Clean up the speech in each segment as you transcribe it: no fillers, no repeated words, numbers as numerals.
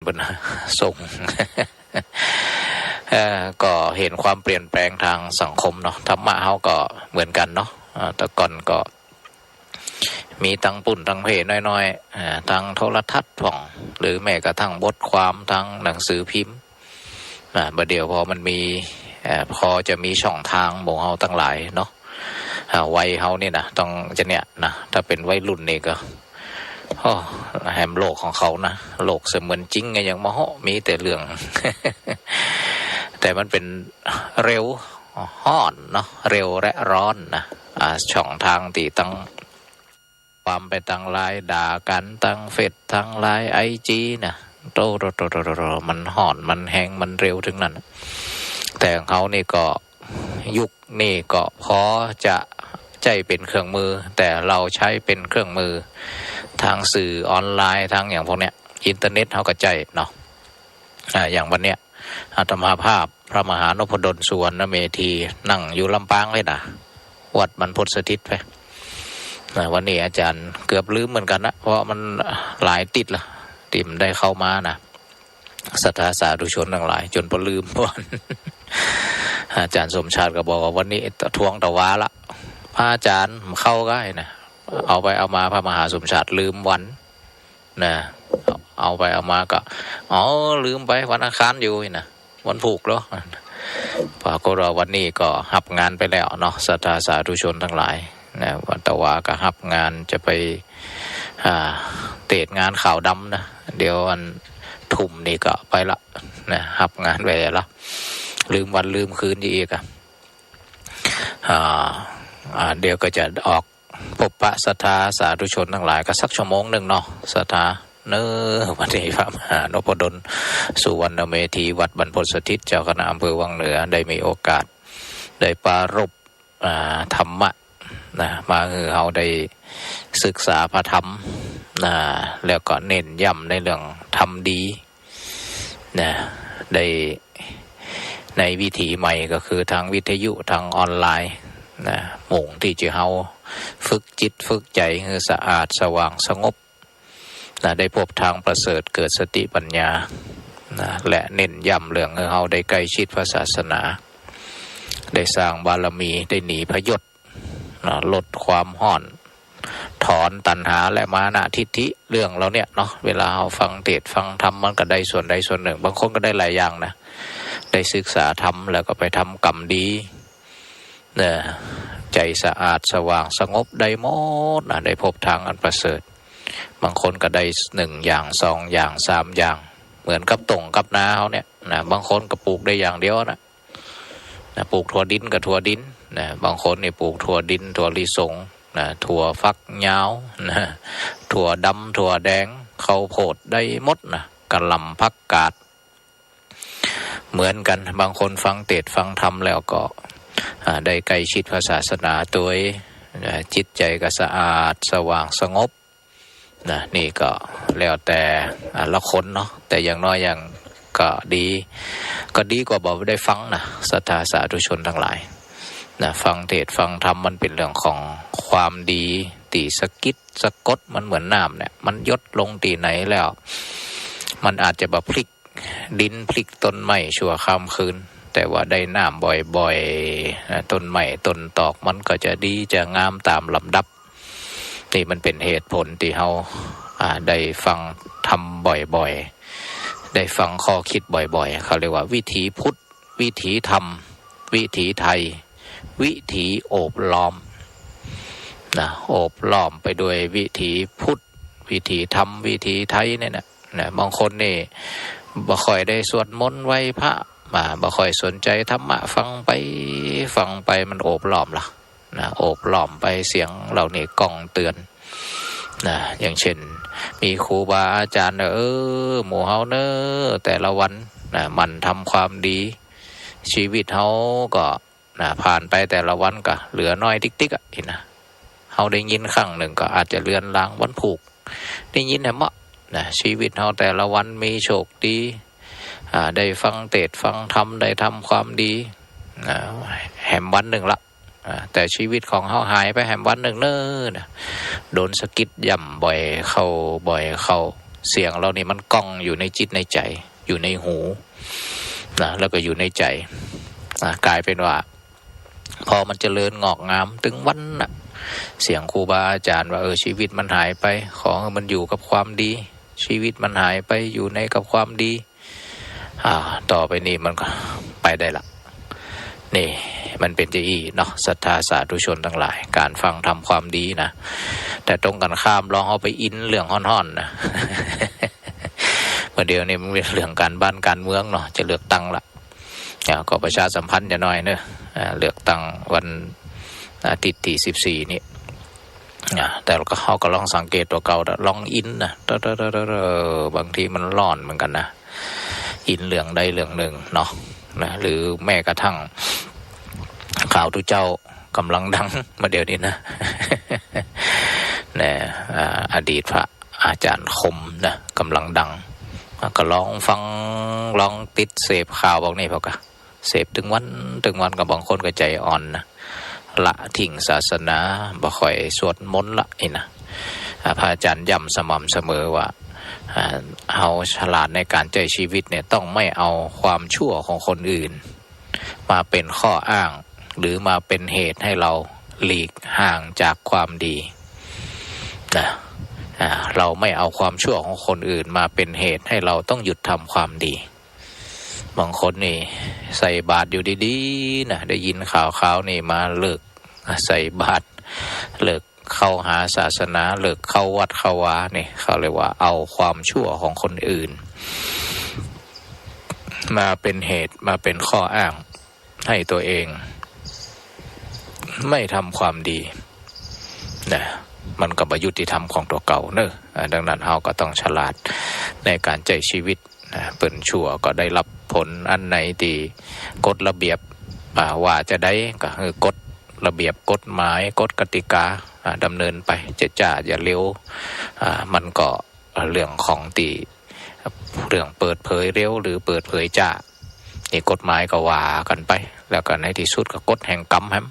เป็นส่ง ก็เห็นความเปลี่ยนแปลงทางสังคมเนาะธรรมะเขาก็เหมือนกันเนาะแต่ก่อนก็มีทั้งปุ่นทั้งเพจน้อยๆทั้งโทรทัศน์ผ่องหรือแม้กระทั่งบทความทั้งหนังสือพิมพ์บัดเดี๋ยวพอมันมีพอจะมีช่องทางหมู่เฮาตั้งหลายเนาะวัยเฮานี่นะต้องจะเนี่ยนะถ้าเป็นวัยรุ่นนี่ก็แฮมโลกของเขานะโลกเสมือนจริงไงอย่างมโหมีแต่เรื่อง แต่มันเป็นเร็วฮ้อนเนาะเร็วและร้อนนะช่องทางตีตั้งความไปตั้งไลน์ด่ากันตั้งเฟซตั้งไลน์IGนะโตมันห่อนมันแห้งมันเร็วถึงนั้นแต่ของเขานี่ก็ยุคนี่ก็พอจะใจเป็นเครื่องมือแต่เราใช้เป็นเครื่องมือทางสื่อออนไลน์ทางอย่างพวกเนี้ยอินเทอร์เน็ตเขาก็ใจเนาะอย่างวันเนี้ยอาตมาภาพพระมหานพดลสุวรรณเมธีนั่งอยู่ลำปางเลยนะวัดบรรพตสถิตไปวันนี้อาจารย์เกือบลืมเหมือนกันนะเพราะมันหลายติดละติมได้เข้ามานะศรัทธาสาธุชนทั้งหลายจนพอลืมวันอาจารย์สมชาติก็บอกว่าวันนี้ทวงตะวาละพระอาจารย์เข้าก็ได้นะเอาไปเอามาพระมหาสมชาติลืมวันนะเอาไปเอามาก็ลืมไปวันอังคารอยู่นะวันผูกแล้วปรากฏว่าวันนี้ก็หับงานไปแล้วเนาะศรัทธาสาธุชนทั้งหลายนะวันตะวาก็หับงานจะไปเตะงานข่าวดำนะเดี๋ยววันทุ่มนี่ก็ไปละนะหับงานไปละลืมวันลืมคืนอีกเดี๋ยวก็จะออกพบปะศรัทธาสาธุชนทั้งหลายก็สักชั่วโมงหนึ่งเนาะศรัทธาวันนี้พระมหานพดลสุวรรณเมธีวัดบรรพตสถิตเจ้าคณะอำเภอวังเหนือได้มีโอกาสได้ปรารภธรรมะนะมาคือเราได้ศึกษาพระธรรมนะแล้วก็เน้นย้ำในเรื่องธรรมดีนะได้ในวิถีใหม่ก็คือทางวิทยุทางออนไลน์นะมุ่งที่จะเฮาฝึกจิตฝึกใจให้สะอาดสว่างสงบนะได้พบทางประเสริฐเกิดสติปัญญานะและเน้นย้ำเรื่องให้เฮาได้ใกล้ชิดพระศาสนาได้สร้างบารมีได้หนีพยศนะลดความห้อนถอนตัณหาและมานะทิฏฐิเรื่องเราเนี่ยเนาะเวลาเราฟังเทศฟังธรรมมันก็ได้ส่วนใดส่วนหนึ่งบางคนก็ได้หลายอย่างนะได้ศึกษาธรรมแล้วก็ไปทำกรรมดีเนี่ยใจสะอาดสว่างสงบได้หมดนะได้พบทางอันประเสริฐบางคนก็ได้1อย่าง2อย่าง3อย่างเหมือนกับตงกับนาเขาเนี่ยนะบางคนก็ปลูกได้อย่างเดียวนะปลูกถั่วดินกับถั่วดินนะบางคนนี่ปลูกถั่วดินถั่วลิสงนะถั่วฟักยาวนะถั่วดำถั่วแดงข้าวโพดได้หมดนะกะหล่ำผักกาดเหมือนกันบางคนฟังเทศฟังธรรมแล้วก็ได้ใกล้ชิดพระศาสนาตัวจิตใจก็สะอาดสว่างสงบนะนี่ก็แล้วแต่ละคนเนาะแต่อย่างน้อยอย่างก็ดีกว่าบอกได้ฟังนะศรัทธาสาธุชนทั้งหลายนะฟังเทศฟังธรรมมันเป็นเรื่องของความดีตีสกิดสะกดมันเหมือนน้ำเนี่ยมันยดลงตีไหนแล้วมันอาจจะแบบพลิกดินพลิกต้นไม้ชั่วข้ามคืนแต่ว่าได้น้ำบ่อยๆต้นไม้ต้นตอกมันก็จะดีจะงามตามลำดับนี่มันเป็นเหตุผลที่เราได้ฟังธรรมบ่อยๆได้ฟังข้อคิดบ่อยๆเขาเรียกว่าวิถีพุทธวิถีธรรมวิถีไทยวิถีโอบล้อมนะโอบล้อมไปด้วยวิถีพุทธวิถีธรรมวิถีไทยเนี่ยนะบางคนนี่บ่ค่อยได้สวดมนต์ไหว้พระบ่ค่อยสนใจธรรมะฟังไปมันโอบล้อมล่ะนะโอบล้อมไปเสียงเหล่านี้ก้องเตือนนะอย่างเช่นมีครูบาอาจารย์หมู่เฮาแต่ละวันนะมันทำความดีชีวิตเฮาก็นะผ่านไปแต่ละวันก็เหลือน้อยติ๊กๆเห็นนะเฮาได้ยินครั้งหนึ่งก็อาจจะเลือนลางวันผูกได้ยินแหมะนะชีวิตเฮาแต่ละวันมีโชคดีได้ฟังเทศฟังธรรมได้ทำความดีแหมวันหนึ่งละแต่ชีวิตของเฮาหายไปแหมวันหนึ่งนะโดนสะกิดย่ำบ่อยเข้า เสียงเรานี่มันก้องอยู่ในจิตในใจอยู่ในหูนะแล้วก็อยู่ในใจกลายเป็นว่าพอมันเจริญงอกงามถึงวันน่ะเสียงครูบาอาจารย์ว่าชีวิตมันหายไปขอให้มันอยู่กับความดีชีวิตมันหายไปอยู่ในกับความดีต่อไปนี้มันก็ไปได้ละนี่มันเป็นจะอีเนาะศรัทธาสาธุชนทั้งหลายการฟังทำความดีนะแต่ตรงกันข้ามลองเอาไปอินเรื่องห่อนๆนะ เมื่อเดียวนี้มันเป็นเรื่องการบ้านการเมืองเนาะจะเลือกตั้งละก็ประชาสัมพันธ์จะน้อยเนอะเลือกตั้งวันอาทิตย์ที่14นี่แต่เราก็เขาก็ลองสังเกตตัวเก่าลองอินนะบางทีมันร้อนเหมือนกันนะอินเรื่องใดเรื่องหนึ่งเนาะนะหรือแม้กระทั่งข่าวทุเจ้ากำลังดังมาเดี๋ยวนี้นะ เนี่ยอดีตพระอาจารย์คมนะกำลังดังก็ลองฟังลองติดเสพข่าวบอกนี่พอก็เสพถึงวันกับบางคนก็ใจอ่อนนะละทิ้งศาสนาบ่ค่อยสวดมนต์ละนี่นะพระอาจารย์ย้ำสม่ำเสมอว่าเอาฉลาดในการใช้ชีวิตเนี่ยต้องไม่เอาความชั่วของคนอื่นมาเป็นข้ออ้างหรือมาเป็นเหตุให้เราหลีกห่างจากความดีนะเราไม่เอาความชั่วของคนอื่นมาเป็นเหตุให้เราต้องหยุดทำความดีบางคนนี่ใส่บาตรอยู่ดีๆนะได้ยินข่าวนี่มาเลิกใส่บาตรเลิกเข้าหาศาสนาเลิกเข้าวัดเข้าวาเนี่ยเขาเรียกว่าเอาความชั่วของคนอื่นมาเป็นเหตุมาเป็นข้ออ้างให้ตัวเองไม่ทำความดีนะมันก็บ่ยุติธรรมของตัวเก่าเนอะดังนั้นเราก็ต้องฉลาดในการใช้ชีวิตนะเปิ้นชั่วก็ได้รับผลอันไหนที่กฎระเบียบว่าจะได้ก็คือกฎระเบียบกฎหมายกฎกติกาดำเนินไปจะอย่าเร็วมันก็เรื่องของตีเรื่องเปิดเผยเร็วหรือเปิดเผยจ้านี่กฎหมายก็ว่ากันไปแล้วก็ในที่สุดก็กฎแห่งกรรมครับ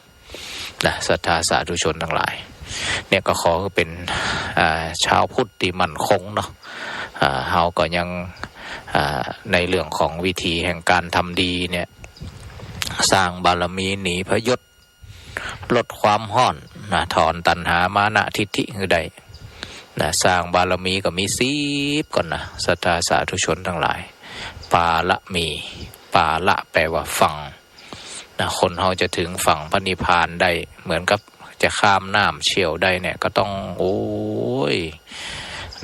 นะศรัทธาสาธุชนทั้งหลายเนี่ยก็ขอเป็นชาวพุทธที่มั่นคงเนาะเฮาก็ยังในเรื่องของวิธีแห่งการทำดีเนี่ยสร้างบารมีหนีพยศลดความห้อนนะถอนตัณหามานะทิฏฐิคือใดนะสร้างบารมีก็มี10ก่อนนะศรัทธาสาธุชนทั้งหลายปาละมีปาละแปลว่าฝั่งนะคนเฮาจะถึงฝั่งพระนิพพานได้เหมือนกับจะข้ามน้ำเชี่ยวได้เนี่ยก็ต้องโอ้ย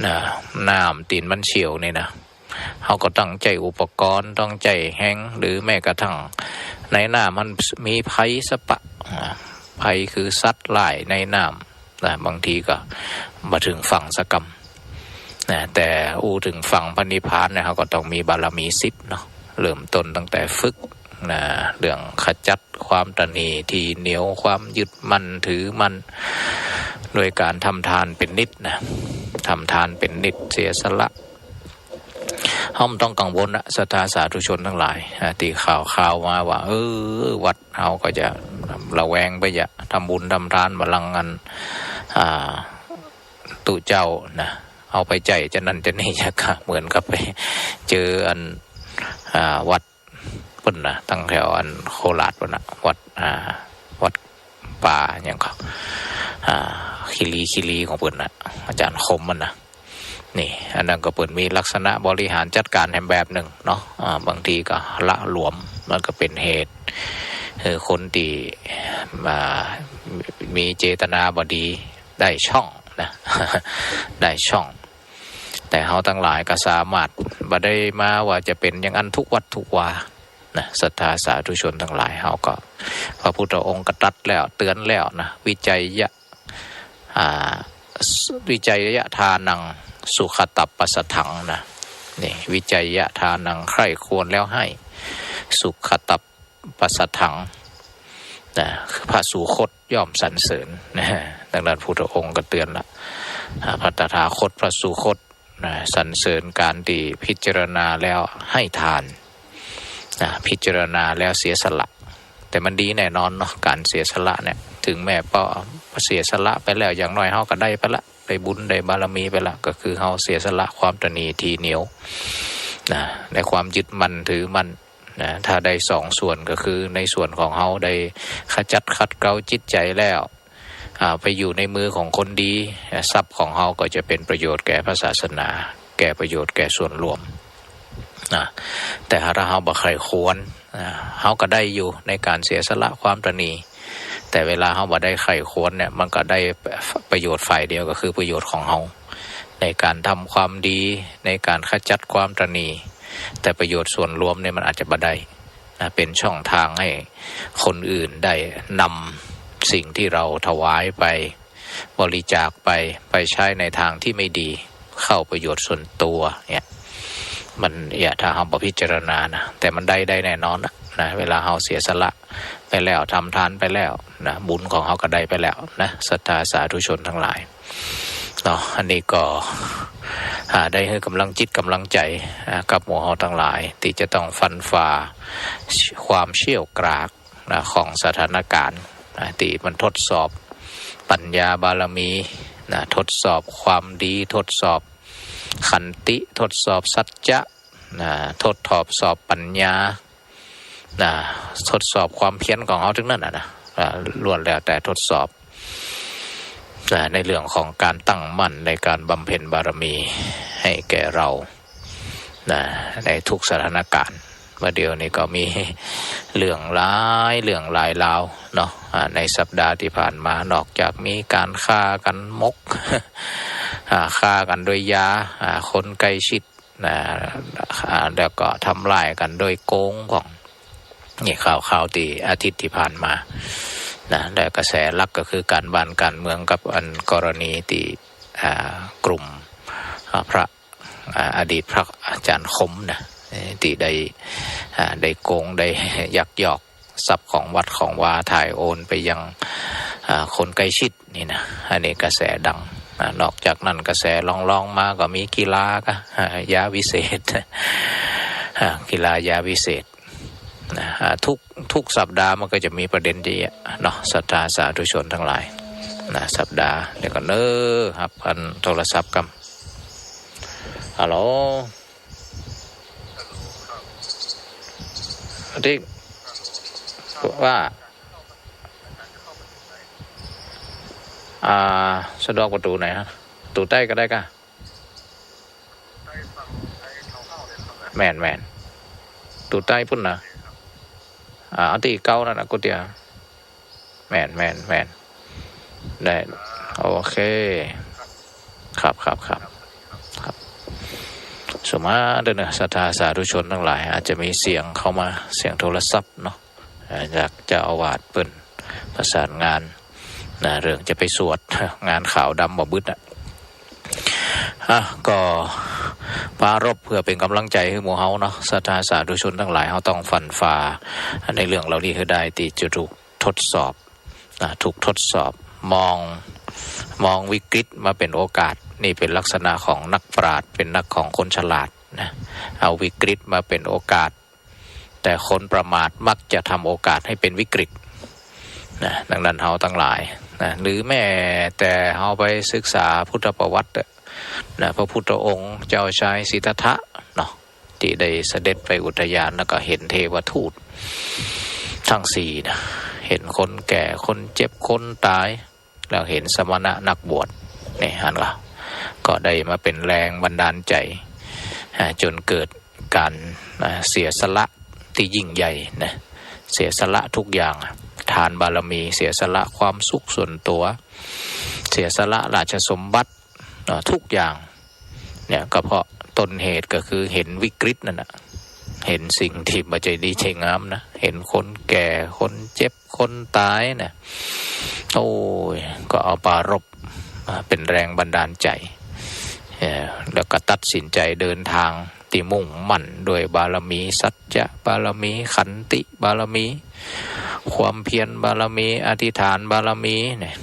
นะน้ำตีนมันเชี่ยวเนี่ยนะเขาก็ตั้งใจอุปกรณ์ต้องใจแห้งหรือแม้กระทั่งในน้ำมันมีภัยสปะภัยคือสัตว์หลายในน้ำนะบางทีก็มาถึงฝั่งสกรรมนะแต่ถึงฝั่งพระนิพพานเนี่ยเขาก็ต้องมีบารมี10เนาะเริ่มต้นตั้งแต่ฝึกนะเรื่องขจัดความตณีที่เหนียวความยึดมั่นถือมั่นโดยการทำทานเป็นนิจนะทำทานเป็นนิจเสียสละห้อมต้องกังวลนะศรัทธาสาธุชนทั้งหลายตีข่าวมาว่าวัดเฮาก็จะระแวงไปอย่าทำบุญทำทานมาลังกันตุเจ้านะเอาไปใจจะนั่นจะนี่จะกะเหมือนกับไปเจออันวัดปุ่นนะตั้งแถวอันโคราชปุ่นนะวัดป่าอย่างเขาคิรีของปุ่นนะอาจารย์คมมันนะนี่อันนั้นก็เปิดมีลักษณะบริหารจัดการแห่งแบบหนึ่งเนาะบางทีก็ละหลวมมันก็เป็นเหตุคนที่มีเจตนาบดีได้ช่องนะ ได้ช่องแต่เขาทั้งหลายก็สามารถบ่ได้มาว่าจะเป็นอย่างนั้นทุกวัดทุกวานะศรัทธาสาธุชนทั้งหลายเขาก็พระพุทธองค์ก็ตรัสแล้วเตือนแล้วนะวิจัยยะทานังสุขตัปปัสสถังนะนี่วิจัยยะทานังใคร่ควรแล้วให้สุขตัปปัสสถังนะพระสุคตย่อมสรรเสริญนะดังนั้นพุทธองค์ก็เตือนละพระตถาคตพระสุคตนะสรรเสริญการที่พิจารณาแล้วให้ทานนะพิจารณาแล้วเสียสละแต่มันดีแน่นอนเนาะการเสียสละเนี่ยถึงแม้พอเสียสละไปแล้วอย่างน้อยเฮาก็ได้ไปละ ได้บุญได้บารมีไปละก็คือเฮาเสียสละความตนีทีเหนียวนะในความยึดมั่นถือมั่นนะถ้าได้สองส่วนก็คือในส่วนของเฮาได้ขจัดขัดเกลาจิตใจแล้วไปอยู่ในมือของคนดีทรัพย์ของเฮาก็จะเป็นประโยชน์แก่พระศาสนาแก่ประโยชน์แก่ส่วนรวมนะแต่ถ้าเฮาบ่ใครควรเฮาก็ได้อยู่ในการเสียสละความตนีแต่เวลาเฮาบ่ได้ใครควรเนี่ยมันก็ได้ประโยชน์ฝ่ายเดียวก็คือประโยชน์ของเฮาในการทำความดีในการขจัดความตนีแต่ประโยชน์ส่วนรวมเนี่ยมันอาจจะบ่ได้เป็นช่องทางให้คนอื่นได้นำสิ่งที่เราถวายไปบริจาคไปใช้ในทางที่ไม่ดีเข้าประโยชน์ส่วนตัวเนี่ยมันถ้าเฮาบ่พิจารณานะแต่มันได้แน่นอนนะเวลาเฮาเสียสละไปแล้วทำทานไปแล้วนะบุญของเฮาก็ได้ไปแล้วนะศรัทธาสาธุชนทั้งหลายเนาะอันนี้ก็ได้ให้กำลังจิตกำลังใจกับหมู่เฮาทั้งหลายที่จะต้องฟันฝ่าความเชี่ยวกรากนะของสถานการณ์ที่มันทดสอบปัญญาบารมีนะทดสอบความดีทดสอบขันติทดสอบสัจจะนะทดสอบปัญญานะทดสอบความเพียรของเขาทั้งนั้นนะล้วนแล้วแต่ทดสอบในเรื่องของการตั้งมั่นในการบำเพ็ญบารมีให้แก่เราในทุกสถานการณ์เมื่อเดียวนี้ก็มีเรื่องหลายราวเนาะในสัปดาห์ที่ผ่านมานอกจากมีการฆ่ากันมกฆ่ากันโดยยาคนใกล้ชิดแล้วก็ทำลายกันโดยโกงของนี่ข่าวที่อาทิตย์ที่ผ่านมาและกระแสหลักก็คือการบ้านการเมืองกับกรณีที่กลุ่มพระอดีตพระอาจารย์คมที่ได้โกงได้ยักยอกทรัพย์ของวัดของวาถ่ายโอนไปยังคนใกล้ชิดนี่นะอันนี้กระแสดังนอกจากนั้นกระแสลองมาก็มีกีฬาก็ยาวิเศษกีฬายาวิเศษทุกสัปดาห์มันก็จะมีประเด็นที่เนาะศรัทธาสาธุชนทั้งหลายสัปดาห์เดี๋ยวก็ครับพันโทรศัพท์กันฮัลโหลที่ว่าสะดวกประตูไหนฮะตูใต้ก็ได้ก่ะแม่นตูใต้พุ่นนะอันที่เก้านั่นนะกูเตียแม่นได้โอเคครับสมมาเดินศรัทธาสาธุชนทั้งหลายอาจจะมีเสียงเข้ามาเสียงโทรศัพท์เนาะจากเจ้าอาวาสเปิ้นประสานงานเรื่องจะไปสวดงานข่าวดำบ่บึดก็ปรารภเพื่อเป็นกำลังใจให้หมู่เฮาเนาะศรัทธาสาธุชนทั้งหลายเฮาต้องฟันฝ่าในเรื่องเหล่านี้ให้ได้ที่จะถูกทดสอบถูกทดสอบมองวิกฤตมาเป็นโอกาสนี่เป็นลักษณะของนักปราชญ์เป็นนักของคนฉลาดนะเอาวิกฤตมาเป็นโอกาสแต่คนประมาทมักจะทำโอกาสให้เป็นวิกฤตดังนั้นเฮาทั้งหลายหรือแม้แต่เฮาไปศึกษาพุทธประวัติพระพุทธองค์เจ้าชายสิทธัตถะเนาะที่ได้เสด็จไปอุทยานแล้วก็เห็นเทวทูตทั้งสี่นะเห็นคนแก่คนเจ็บคนตายแล้วเห็นสมณะนักบวชนี่ฮันก็ได้มาเป็นแรงบันดาลใจจนเกิดการเสียสละที่ยิ่งใหญ่นะเสียสละทุกอย่างทานบารมีเสียสละความสุขส่วนตัวเสียสละราชสมบัติทุกอย่างเนี่ยก็เพราะต้นเหตุก็คือเห็นวิกฤตนั่นนะเห็นสิ่งที่ไม่ใจดีใจงามนะเห็นคนแก่คนเจ็บคนตายนะโอ้ยก็เอาปรารภเป็นแรงบันดาลใจแล้วก็ตัดสินใจเดินทางที่มุ่งมั่นด้วยบารมีสัจจะบารมีขันติบารมีความเพียรบารมีอธิษฐานบารมีเนี่ย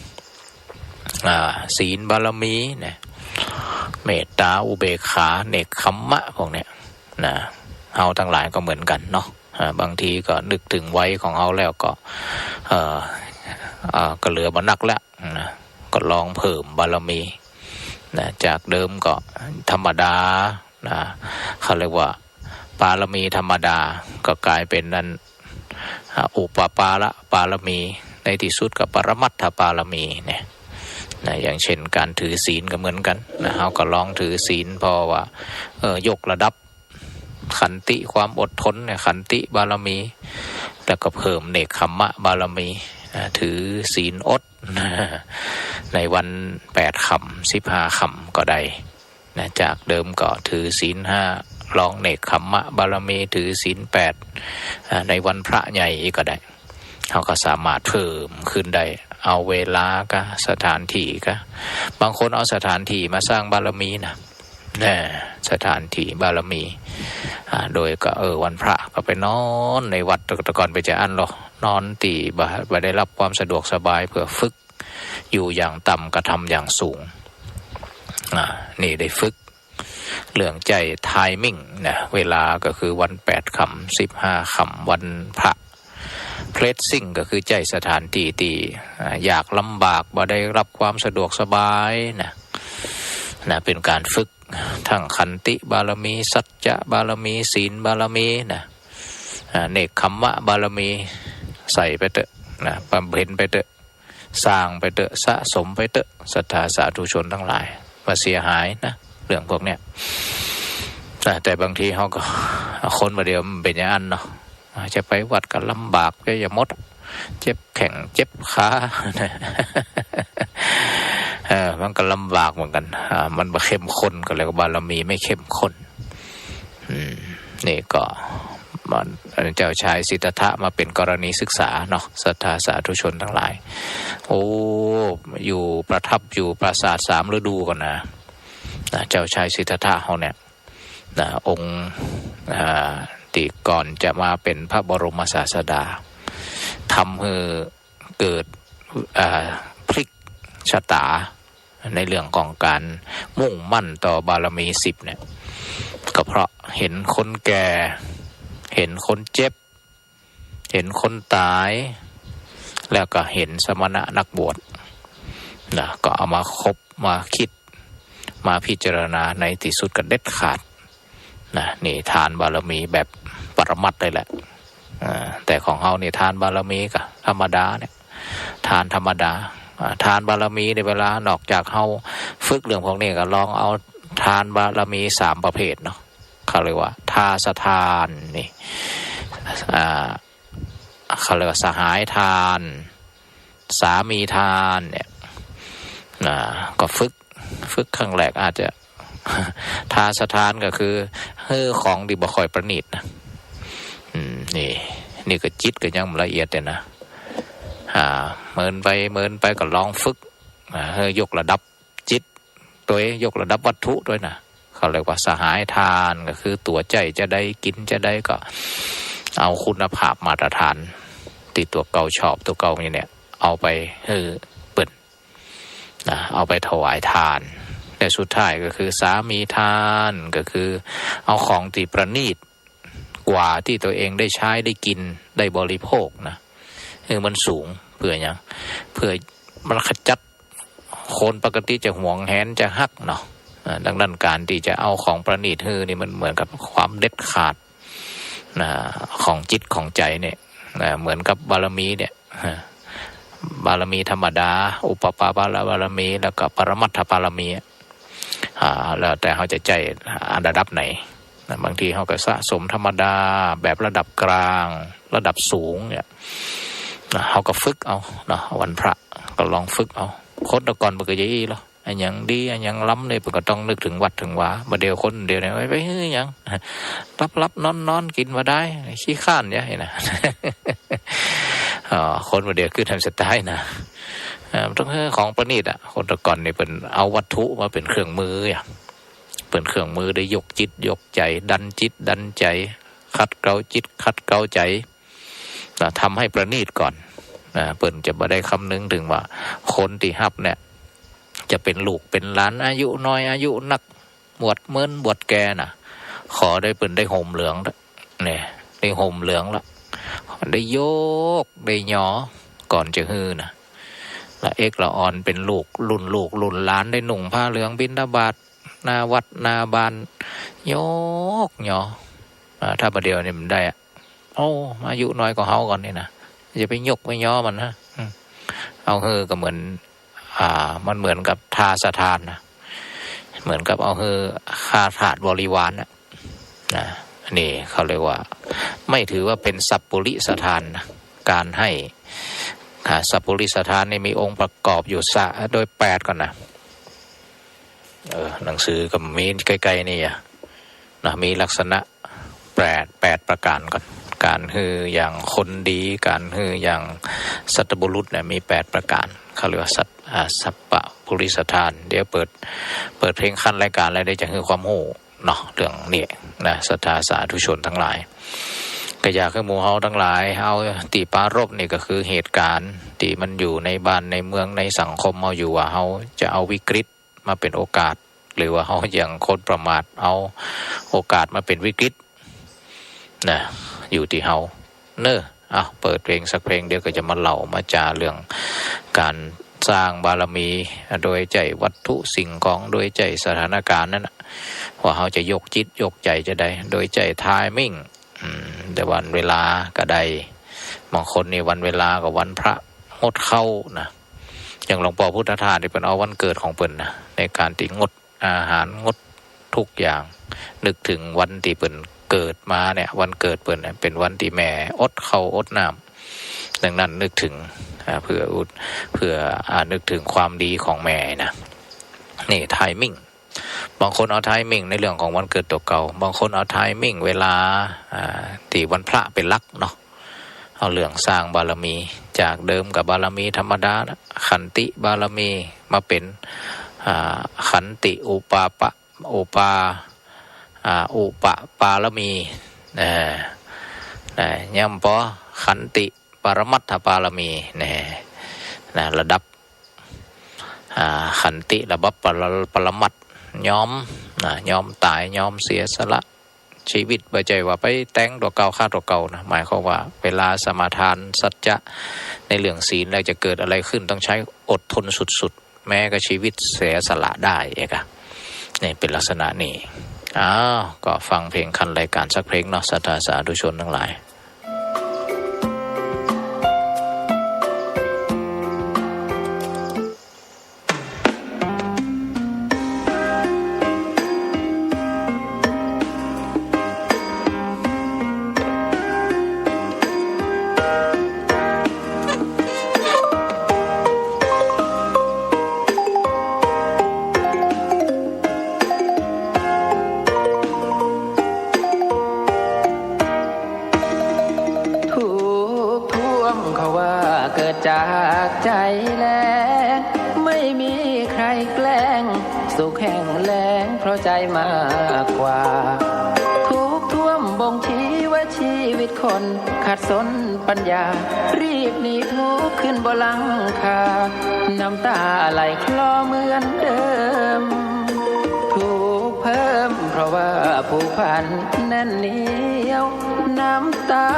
ศีลบารมีเนี่ยเมตตาอุเบกขาเนกขัมมะพวกเนี้ยนะเฮาทั้งหลายก็เหมือนกันเนาะบางทีก็นึกถึงไว้ของเฮาแล้วก็ก็เหลือบ่นักแล้วนะก็ลองเพิ่มบารมี นะจากเดิมก็ธรรมดานะเขาเรียกว่าปารมีธรรมดาก็กลายเป็นนั้นอุปปาละปารมีในที่สุดกับปรมัตถปารมีเนี่ยนะอย่างเช่นการถือศีลก็เหมือนกันนะเขาก็ลองถือศีลเพราะว่ายกระดับขันติความอดทนเนี่ยขันติบารมีแล้วก็เพิ่มเนกขัมมะบารมีถือศีลอดในวัน8 ค่ำ15 ค่ำก็ได้นะจากเดิมก็ถือศีล5ลองเนกขัมมะบารมีถือศีล8ในวันพระใหญ่ก็ได้เขาก็สามารถเพิ่มขึ้นได้เอาเวลาก็สถานที่ก็บางคนเอาสถานที่มาสร้างบารมีนะสถานที่บารมีโดยก็วันพระก็ไปนอนในวัดตะก่อนไปจะอันหรอนอนตีบ่ได้รับความสะดวกสบายเพื่อฝึกอยู่อย่างต่ำกระทำอย่างสูงนี่ได้ฝึกเรื่องใจไทมิ่งนะเวลาก็คือวัน8 ค่ำ15 ค่ำวันพระเพลสซิ่งก็คือใจสถานที่ที่อยากลำบากบ่ได้รับความสะดวกสบายนะเป็นการฝึกทั้งขันติบารมีสัจจะบารมีศีลบารมีนะเนกขัมมะบารมีใส่ไปเถอะนะบำเพ็ญไปเถอะสร้างไปเถอะสะสมไปเถอะศรัทธาสาธุชนทั้งหลายว่าเสียหายนะเรื่องพวกเนี้ยแต่บางทีเขาก็คนมาเดียวมันเป็นอย่างนั้นเนาะจะไปวัดก็ลำบากก็อย่ามดเจ็บแข้งเจ็บขามันก็ลำบากเหมือนกันมันบ่เข้มข้นก็เลยบารมีไม่เข้มข้นนี่ก็มันเจ้าชายสิทธัตถะมาเป็นกรณีศึกษาเนาะศรัทธาสาธุชนทั้งหลายอยู่ประทับอยู่ปราสาท3 ฤดูก่อนนะเจ้าชายสิทธัตถะเขาเนี่ยองค์ที่ก่อนจะมาเป็นพระบรมศาสดาทำให้เกิดพลิกชะตาในเรื่องของการมุ่งมั่นต่อบารมี10เนี่ยก็เพราะเห็นคนแก่เห็นคนเจ็บเห็นคนตายแล้วก็เห็นสมณะนักบวชก็เอามาคบมาคิดมาพิจารณาในที่สุดก็เด็ดขาดนี่ทานบารมีแบบปรมัตถ์เลยแหละแต่ของเฮานี่ทานบารมีก็ธรรมดาเนี่ยทานธรรมดาทานบารมีในเวลานอกจากเฮาฝึกเรื่องพวกนี้ก็ลองเอาทานบารมี3 ประเภทเนาะเขาเรียกว่าทาสทานนี่เขาเรียกว่าสหายทานสามีทานเนี่ยก็ฝึกครั้งแรกอาจจะทาสทานก็คือของดีบ่ค่อยประณีตนะนี่ก็จิตก็ยังละเอียดเลยนะเมินไปก็ลองฝึกยกระดับจิตตัวยกระดับวัตถุด้วยนะเขาเรียกว่าสหายทานก็คือตัวใจจะได้กินจะได้ก็เอาคุณภาพมาตรฐานติดตัวเก่าชอบตัวเก่านี่เนี่ยเอาไปเปิดเอาไปถวายทานแต่สุดท้ายก็คือสามีทานก็คือเอาของที่ประณีตกว่าที่ตัวเองได้ใช้ได้กินได้บริโภคนะมันสูงเพื่ออย่างเพื่อมันขจัดคนปกติจะหวงแหนจะฮักเนาะดังนั้นการที่จะเอาของประณีตนี่มันเหมือนกับความเด็ดขาดของจิตของใจเนี่ยเหมือนกับบารมีเนี่ยบารมีธรรมดาอุปปาบารมีแล้วก็ปรมัตถบารมีแล้วแต่เขาจะใจอันระดับไหนบางทีเขาก็สะสมธรรมดาแบบระดับกลางระดับสูงเนี่ยเขาก็ฝึกเอาเนาะวันพระก็ลองฝึกเอาคนตะกอนมันก็ยี่หรออันยังดีอันยังล้ำเลยมันก็ต้องนึกถึงวัดถึงวามาเดียวคนเดียวเนี่ยไปยังรับนอนกินมาได้ขี้ข้านเนี่ยนะคนมาเดียวคือทำสไตล์นะต้องของประณีตคนตะกอนเนี่ยเป็นเอาวัตถุมาเป็นเครื่องมือเป็นเครื่องมือได้ยกจิตยกใจดันจิตดันใจขัดเกลาจิตขัดเกลาใจทำให้ประณีตก่อนเปิ่นจะมาได้คำนึงถึงว่าคนที่ฮับเนี่ยจะเป็นลูกเป็นหลานอายุน้อยอายุนักบวชเมินบวชแก่น่ะขอได้เปิ่นได้ห่มเหลืองเนี่ยได้ห่มเหลืองละได้โยกได้หยอก่อนจะฮือนะ ละเอกละอ่อนเป็นลูกรุ่นหลานได้หนุ่งผ้าเหลืองบิณฑบาตหน้าวัดหน้าบ้านยกหยอถ้าประเดี๋ยวนี่มันได้โอ้อายุน้อยกว่าเฮาก่อนนี่นะอย่าไปยกไปย่อมันนะเอาก็เหมือนมันเหมือนกับทาสถานนะเหมือนกับเอาค่าทาสบริวารนะนี่เขาเรียกว่าไม่ถือว่าเป็นสัพปุริสถานนะการให้สัพปุริสถานนี่มีองค์ประกอบอยู่โดย8ก่อนนะหนังสือก็มีใกล้ๆนี่นะมีลักษณะ8ประการก่อนการอย่างคนดีการอย่างสัตบุรุษเนี่ยมี8ประการเขาเรียกว่าสัพปะปุริสถานเดี๋ยวเปิดเพลงขั้นรายการอะไรได้จะความรู้เนาะเรื่องนี้นะศรัทธาสาธุชนทั้งหลายก็อยากให้หมู่เฮาทั้งหลายเอาตีปารบนี่ก็คือเหตุการณ์ที่มันอยู่ในบ้านในเมืองในสังคมเฮาอยู่ว่าเฮาจะเอาวิกฤตมาเป็นโอกาสหรือว่าเฮาอย่างคนประมาทเอาโอกาสมาเป็นวิกฤตนะอยู่ที่เฮาเปิดเพลงสักเพลงเดียวก็จะมาเล่ามาจาเรื่องการสร้างบารมีโดยใจวัตถุสิ่งของโดยใจสถานการณ์นั้นว่าเขาจะยกจิตยกใจจะได้โดยใจทายมิ่งแต่วันเวลาก็ได้บางคนนี่วันเวลากับวันพระงดเข้านะอย่างหลวงพ่อพุทธทาสที่เป็นเอาวันเกิดของเปิ้นนะในการที่งดอาหารงดทุกอย่างนึกถึงวันที่เปิ้นเกิดมาเนี่ยวันเกิดเปิ้นเนี่ยเป็นวันที่แม่อดเข้าอดน้ำดังนั้นนึกถึงเพื่อนึกถึงความดีของแม่นะนี่ไทมิ่งบางคนเอาไทมิ่งในเรื่องของวันเกิดตัวเก่าบางคนเอาไทมิ่งเวลาที่วันพระเป็นหลักเนาะเอาเรื่องสร้างบารมีจากเดิมกับบารมีธรรมดานะขันติบารมีมาเป็นขันติอุปปารมีย่ำปอขันติปรมัตถปารมีระดับขันติระดับปรมัตถ์ยอมตายยอมเสียสละชีวิตไปใจว่าไปแต่งตัวเก่าฆ่าตัวเก่านะหมายความว่าเวลาสมาทานสัจจะในเรื่องศีลแล้วจะเกิดอะไรขึ้นต้องใช้อดทนสุดๆแม้ก็ชีวิตเสียสละได้นี่เป็นลักษณะนี้ก็ฟังเพลงคันรายการสักเพลงเนาะศรัทธาสาธุชนทั้งหลายจากใจแล้งไม่มีใครแกล้งสุขแห่งแรงเพราะใจมากกว่าทุกท่วมบ่งชี้ว่าชีวิตคนขาดสนปัญญารีบหนีทุกข์ขึ้นบนหลังคาน้ำตาไหลคลอเหมือนเดิมถูกเพิ่มเพราะว่าผูกพันแน่นเหนียวน้ำตา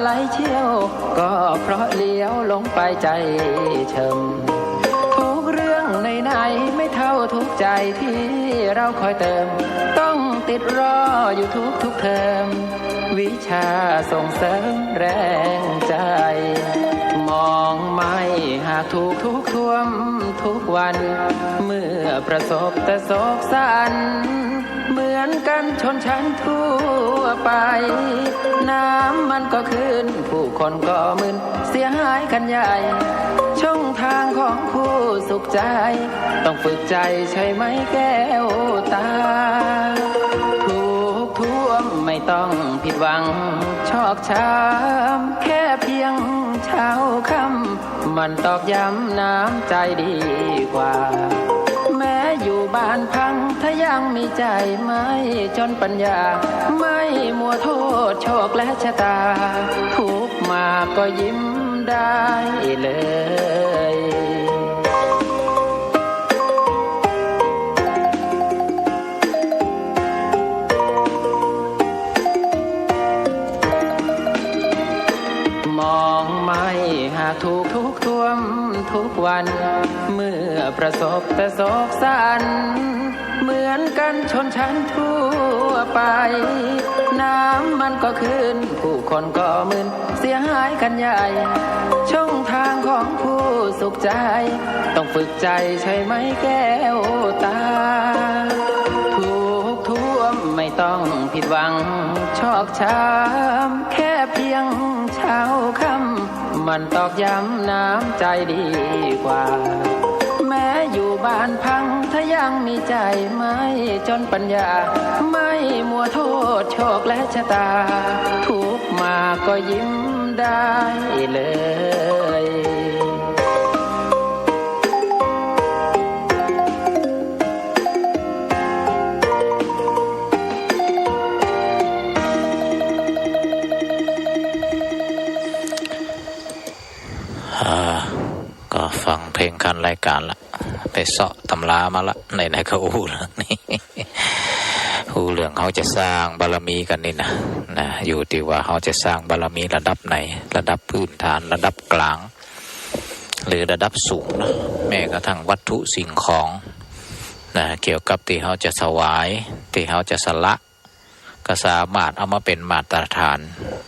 ไหลเชี่ยวก็เพราะเลี้ยวลงไปใจเฉิมทุกเรื่องในไม่เท่าทุกใจที่เราคอยเติมต้องติดรออยู่ทุกเทอมวิชาส่งเสริมแรงใจมองไม่หากทุกท่วมทุกวันเมื่อประสบแต่โศกสันเหมือนกันชนชั้นทั่วไปน้ำมันก็ขึ้นผู้คนก็มึนเสียหายกันใหญ่ช่องทางของผู้สุขใจต้องฝึกใจใช่ไหมแก้วตาทุกท่วมไม่ต้องผิดหวังชอกช้ำแค่เพียงเช้าค่ำมันตอกย้ำน้ำใจดีกว่าแม้อยู่บ้านพังถ้ายังมีใจไม่จนปัญญาไม่มัวโทษโชคและชะตาทุกมาก็ยิ้มได้เลยมองไม่หากทุกท่วม ทุกวันเมื่อประสบแต่โศกสันเหมือนกันชนชั้นทั่วไปน้ำมันก็ขึ้นผู้คนก็มึนเสียหายกันใหญ่ช่องทางของผู้สุขใจต้องฝึกใจใช่ไหมแก้วตาทุกท่วมไม่ต้องผิดหวังชอกช้ำแค่เพียงเช้าค่ำมันตอกย้ำน้ำใจดีกว่าแม้อยู่บ้านพังถ้ายังมีใจไม่จนปัญญาไม่มัวโทษโชคและชะตาทุกมาก็ยิ้มได้เลยก็ฟังเพลงคันรายการละไปเสาะตำรามาละไหนๆก็อู้เรื่องนี้อู้เรื่องเขาจะสร้างบารมีกันนี่นะอยู่ที่ว่าเขาจะสร้างบารมีระดับไหนระดับพื้นฐานระดับกลางหรือระดับสูงนะแม้กระทั่งวัตถุสิ่งของเกี่ยวกับที่เขาจะถวายที่เขาจะสละก็สามารถเอามาเป็นมาตรฐาน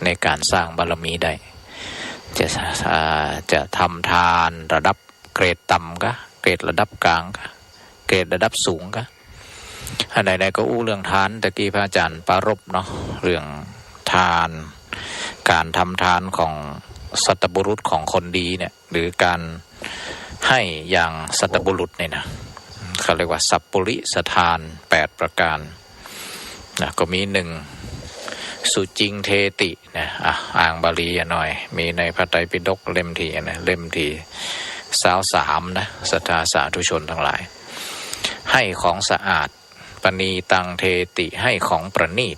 ในการสร้างบารมีได้จะทำทานระดับเกรดต่ำก็เกรดระดับกลางก็เกรดระดับสูงก็อันไหนๆก็อู้เรื่องทานตะกี้พระอาจารย์ปารภเนาะเรื่องทานการทำทานของสัตบุรุษของคนดีเนี่ยหรือการให้อย่างสัตบุรุษเนี่ยนะเขาเรียกว่าสัพปุริสทาน8ประการนะก็มีสุจริงเทตินะอ่างบาลีหน่อยมีในพระไตรปิฎกเล่มที่นะเล่มที่23นะศรัทธาสาธุชนทั้งหลายให้ของสะอาดปณีตังเทติให้ของประณีต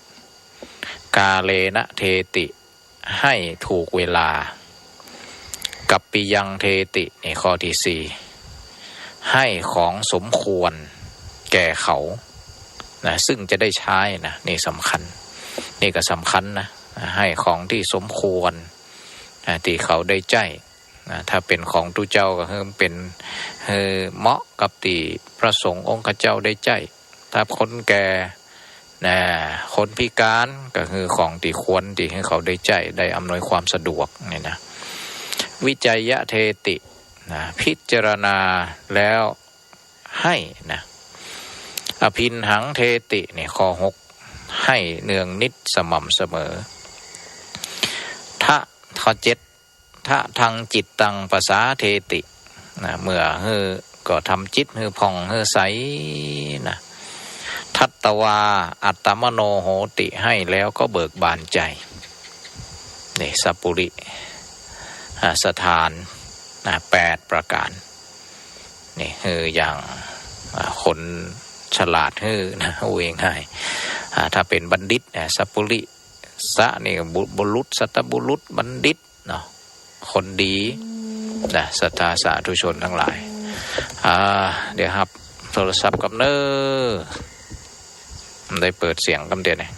กาเลนะเทติให้ถูกเวลากัปปิยังเทตินี่ข้อที่4ให้ของสมควรแก่เขานะซึ่งจะได้ใช้นะนี่สำคัญนี่ก็สำคัญนะให้ของที่สมควรที่เขาได้ใจถ้าเป็นของตุเจ้าก็คือเป็นเหมาะกับที่พระสงฆ์องค์เจ้าได้ใจถ้าคนแก่คนพิการก็คือของที่ควรที่ให้เขาได้ใจได้อำนวยความสะดวกนี่นะวิจัยยะเทติพิจารณาแล้วให้นะอภินหังเทตินี่ข้อ6ให้เนืองนิดสม่ำเสมอข้อ7ถ้าทางจิตตังภาษาเทติเมื่อก็ทำจิตผ่องใสนะทัตตวาอัตตมโนโหติให้แล้วก็เบิกบานใจนี่สัพปุริสถาน8ประการนี่อย่างคนฉลาดนะเอาเองให้ถ้าเป็นบัณฑิตสัพปุริสะนี่บุรุษสัตบุรุษบัณฑิตเนาะคนดีนะศรัทธาสาธุชนทั้งหลายเดี๋ยวครับโทรศัพท์กับเนได้เปิดเสียงกำเดียวเนี่ย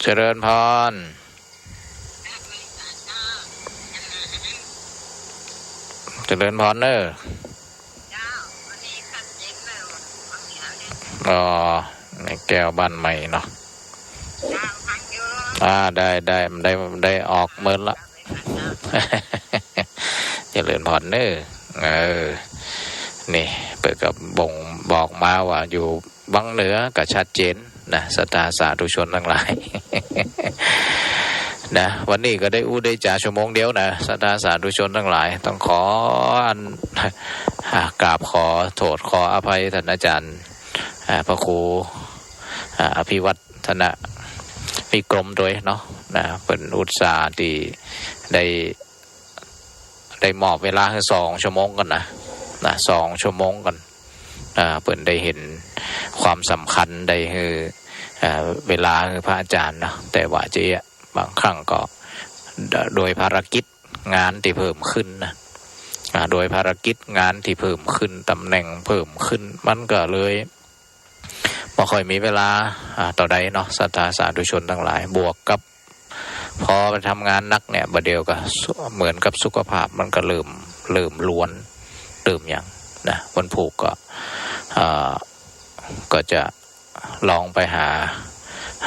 เจริญพรเจริญพรเนอในแก้วบ้านใหม่เนาะได้ออกเมินละเจริญพรเนอนี่เปิดกับบ่งบอกมาว่าอยู่บังเหนือก็ชัดเจนนะศรัทธาสาธุชนทั้งหลายนะวันนี้ก็ได้ได้จ่าชั่วโมงเดียวนะศรัทธาสาธุชนทั้งหลายต้องขอกราบขอโทษขออภัยท่านอาจารย์พระครูอภิวัฒนะมีกรมด้วยเนาะนะเป็นอุตสาห์ที่ได้มอบเวลาให้2 ชั่วโมงกันนะ2 ชั่วโมงกันเปิดได้เห็นความสำคัญได้เวลาพระอาจารย์นะแต่ว่าจะบางครั้งก็โดยภารกิจงานที่เพิ่มขึ้นนะโดยภารกิจงานที่เพิ่มขึ้นตำแหน่งเพิ่มขึ้นมันก็เลยบ่ค่อยมีเวลาต่อใดเนาะศรัทธาสาธุชนทั้งหลายบวกกับ พอไปทำงานนักเนี่ยประเดี๋ยวก็เหมือนกับสุขภาพมันก็เริ่มล้วนเริ่มอย่างนะวันผูกก็จะลองไปห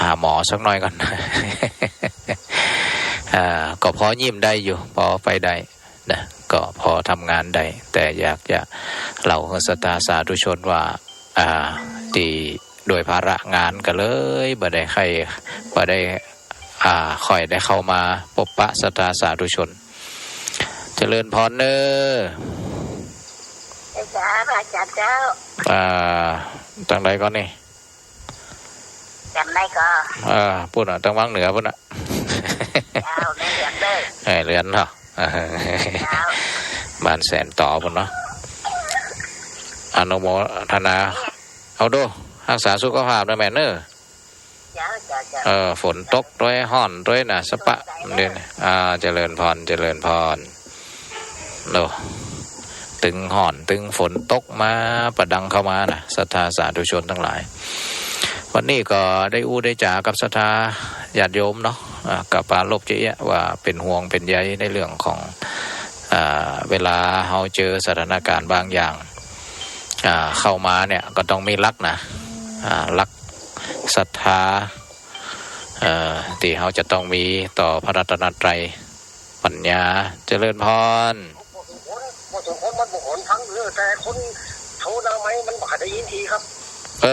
าหมอสักหน่อยก่อน ก็พอยิ้มได้อยู่พอไปได้นะก็พอทำงานได้แต่อยากจะเล่าให้สาธุชนว่าที่โดยภาระงานก็เลยบ่ได้ค่อยได้เข้ามาพบปะสาธุชนเจริญพรเนอจ้าพระอาจารย์เจ้าตั้งใดก่อนนี่จำได้ก็พูดตั้งวังเหนือพุ่นเจ้าไม่เหลือนเลยเรือนเนาะบ้านแสนต่อพุ่นเนาะอนุโมทนาเอาดูรักษาสุขภาพด้วยแม่เนอฝนตกด้วยห่อนด้วยนะสปะเด่นเจริญพรโลตึงห่อนตึงฝนตกมาประดังเข้ามานะศรัทธาสาธุชนทั้งหลายวันนี้ก็ได้ได้จ่ากับศรัทธาญาติโยมเนาะกับปาลบเจี๊ยว่าเป็นห่วงเป็นใยในเรื่องของเวลาเราเจอสถานการณ์บางอย่างเข้ามาเนี่ยก็ต้องมีลักนะลักศรัทธาที่เขาจะต้องมีต่อพระรัตนตรัยปัญญาเจริญพรมันบุคคลทั้งเรื่องแต่คนโทรนาไหมมันบาดได้ยินทีครับ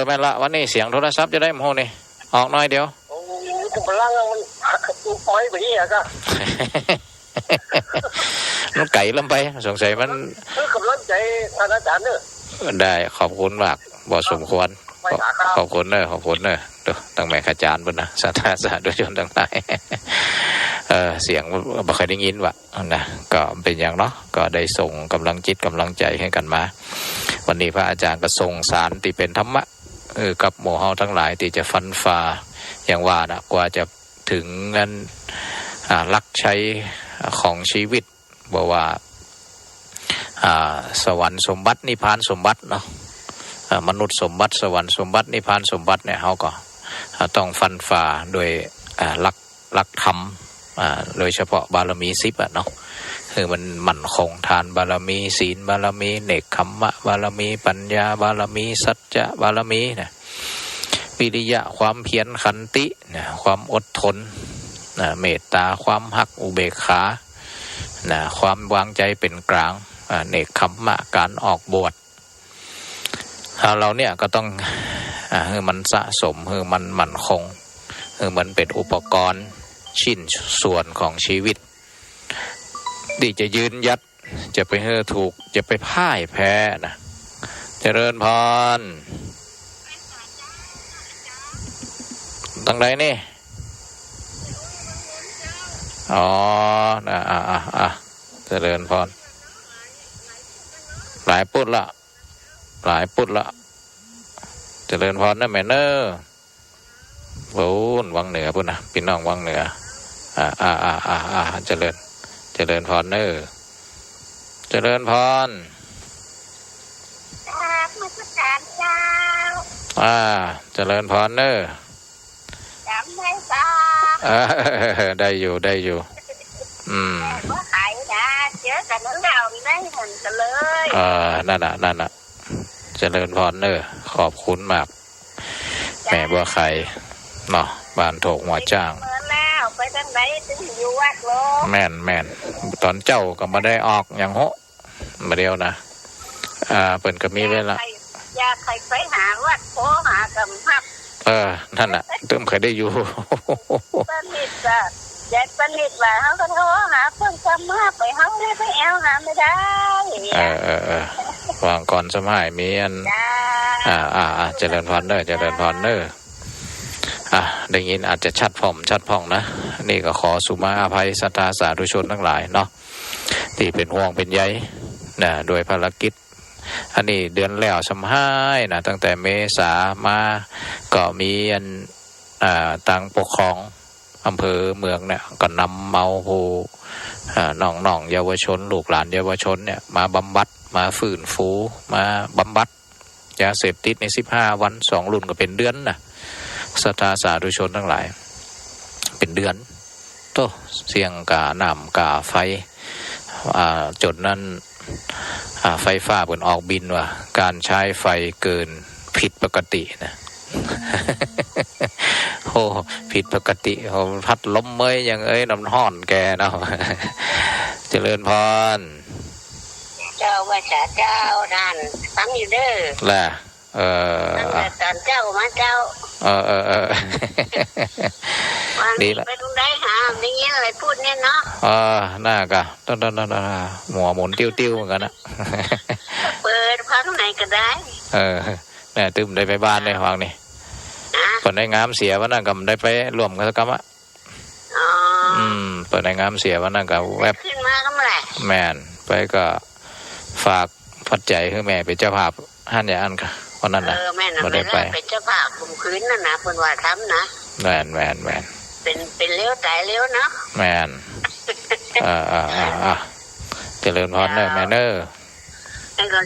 แม่ละวันนี้เสียงโทรศัพท์จะได้โมนี่ออกหน่อยเดียวโอ้ผมพลังมันปล่อยไปนี่อะก็มันไก่ลำไปสงสัยมันกำลังใจท่านอาจารย์เนอะได้ขอบคุณมากบ่สมควรขอบคุณเนอะตั้งแม่ขจารย์บนนะสาธุชนทั้งหลายเสียงบ่เคยได้ยินวะนะก็เป็นอย่างเนาะก็ได้ส่งกำลังจิตกำลังใจให้กันมาวันนี้พระอาจารย์ก็ส่งสารที่เป็นธรรมะกับหมู่เฮาทั้งหลายที่จะฟันฝ่าอย่างว่านะกว่าจะถึงนั้นลักใช้ของชีวิตบอกว่าสวรรค์สมบัตินิพพานสมบัติเนาะมนุษย์สมบัติสวรรค์สมบัตินิพพานสมบัติเนี่ยเฮาก็ต้องฟันฝ่าโดยลักธรรมโดยเฉพาะบารมี10เนาะคือมันมั่นคงทานบารมีศีลบารมีเนกขัมมะบารมีปัญญาบารมีสัจจะบารมีนะวิริยะความเพียรขันตินะความอดทนนะเมตตาความหักอุเบกขานะความวางใจเป็นกลางเนกขัมมะการออกบวชเราเนี่ยก็ต้องคือมันสะสมคือมันมั่นคงคือมันเป็นอุปกรณ์ชิ้นส่วนของชีวิตที่จะยืนยัดจะไปถูกจะไปพ่ายแพ้นะเจริญพรตั้งใดนี่เจริญพรหลายปุดละเจริญพรนะแม่เนอโอ้วังเหนือพุ่นนะพี่น้องวังเหนือเจริญพรเนอเจริญพรมาสักการเจ้าเจริญพรเนอจำได้จ้าได้อยู่ว่าขายนะเจอกันนั่งดาวนี่ได้เหมือนกันเลยนั่นน่ะเจริญพรเนอขอบคุณมากแม่บัวไข่เนาะบ้านโถกหัวจ้างไปทางไหนถึงอยู่วัดโลแม่นตอนเจ้าก็มาได้ออกอย่างโหมาเดียวนะเปิ่นก็มีเวลาอยากไปหาวัดโพหากำพับนั่นน่ะตึ้มเคยได้อยู่สนิทจ้ะยายสนิทว่าเขาก็โทรหาเพิ่งกำมาไปเขาได้ไปแอลหาไม่ได้วางก่อนสมัยมีอันเจริญพรเนอได้ยินอาจจะชัดพ่องนะนี่ก็ขอสุมาอภัยศรัทธาสาธุชนทั้งหลายเนาะที่เป็นห่วงเป็นใยนะโดยภารกิจอันนี้เดือนแล้วสำหายนะตั้งแต่เมษามาก็มีอันต่างปกครองอำเภอเมืองเนี่ยก็นำเมาผู้น้องเยาวชนลูกหลานเยาวชนเนี่ยมาบำบัดมาฟื้นฟูมาบำบัดยาเสพติดใน15วัน2รุ่นก็เป็นเดือนนะศรัทธาสาธุชนทั้งหลายเป็นเดือน โตเสียงกาน้ำกาไฟจนนั้นไฟฟ้าเปิดออกบินว่าการใช้ไฟเกินผิดปกตินะโอ้ผิดปกติเขาพัดลมเมยยังน้ำห้อนแกเนาะเจริญพรเจ้าว่าเจ้าท่านฟังอยู่เด้อแหละตั้งแต่ตอนเจ้ามาเจ้าดีละไปตรงไหนหาอย่างเงี้ยอะไรพูดเนี่ยเนาะน่ากะต้นหัวหมุนติ้วเหมือนกันนะเปิดพักไหนก็ได้เนี่ยตึมได้ไปบ้านได้ฟังนี่คนได้งามเสียวันนั้นก็ได้ไปร่วมกันสักกรรมเปิดได้งามเสียวันนั้นก็แวบขึ้นมาก็แหละแม่นไปก็ฝากพัดใจคือแม่เป็นเจ้าภาพหันอย่าอันค่ะวันนั้นนะแม่น่ะไม่ได้ไปเป็นเจ้าภาพผมคืนนั่นนะคนว่าทำนะแม่นเป็นเลี้ยวตายเลี้ยวเนาะแม่นเจริญพรเนอแม่เนอให้กำลั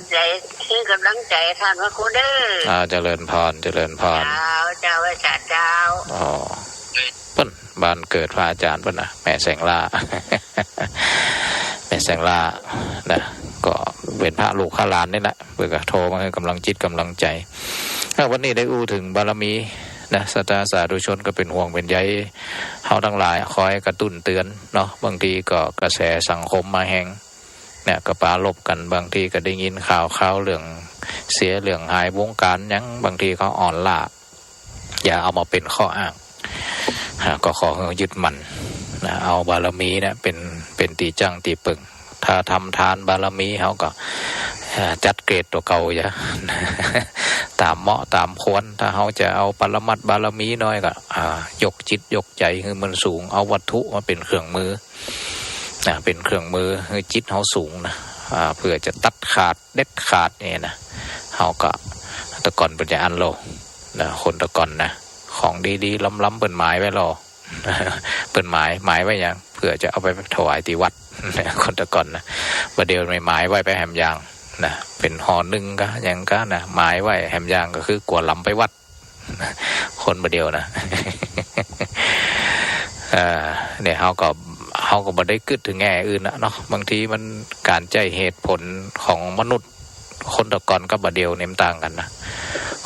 งใจท่านพระครูเด้อเจริญพรเจ้าว่าเจ้าเปิ้นบ้านเกิดพระอาจารย์เปิ้นนะแม่แสงล่าแม่แสงล่านะก็เป็นพระลูกข้าหลานนี่แหละเพื่อโทรมาให้กำลังจิตกำลังใจวันนี้ได้อู้ถึงบารมีนะศรัทธาสาธุชนก็เป็นห่วงเป็นใยเฮาทั้งหลายคอยกระตุ้นเตือนเนาะบางทีก็กระแสสังคมมาแหงเนี่ยก็ปาลบกันบางทีก็ได้ยินข่าวเรื่องเสียเรื่องหายวงการยังบางทีเขาอ่อนล้าอย่าเอามาเป็นข้ออ้างก็ขอยึดมั่นนะเอาบารมีเนี่ยเป็นตีจังตีปึงถ้าทำทานบารมีเขาก็จัดเกรดตัวเก่าอย่าตามเหมาะตามควรถ้าเขาจะเอาปรมัตถ์บารมีน้อยก็ยกจิตยกใจคือมันสูงเอาวัตถุมาเป็นเครื่องมือเป็นเครื่องมือคือจิตเขาสูงนะเพื่อจะตัดขาดเด็ดขาดเนี่ยนะเขาก็ตะก่อนเป็นจะอันโลนะคนตะก่อนนะของดีๆล้ำๆเปิดหมายไว้รอเปิดหมายไว้ยังเพื่อจะเอาไปถวายที่วัดคนตะก่อนนะประเดี๋ยวไม่หมายไว้ไปแหมยางนะเป็นห่อหนึ่งก็ยังก็นะหมายไว้แหมยางก็คือกลัวล้ำไปวัดคนประเดี๋ยวนะเนี่ยเขาก็บ่ได้กึศถึงแง่อื่นนะเนาะบางทีมันการใจเหตุผลของมนุษย์คนตะก่อนกับประเดี๋ยวเนี่ยต่างกันนะ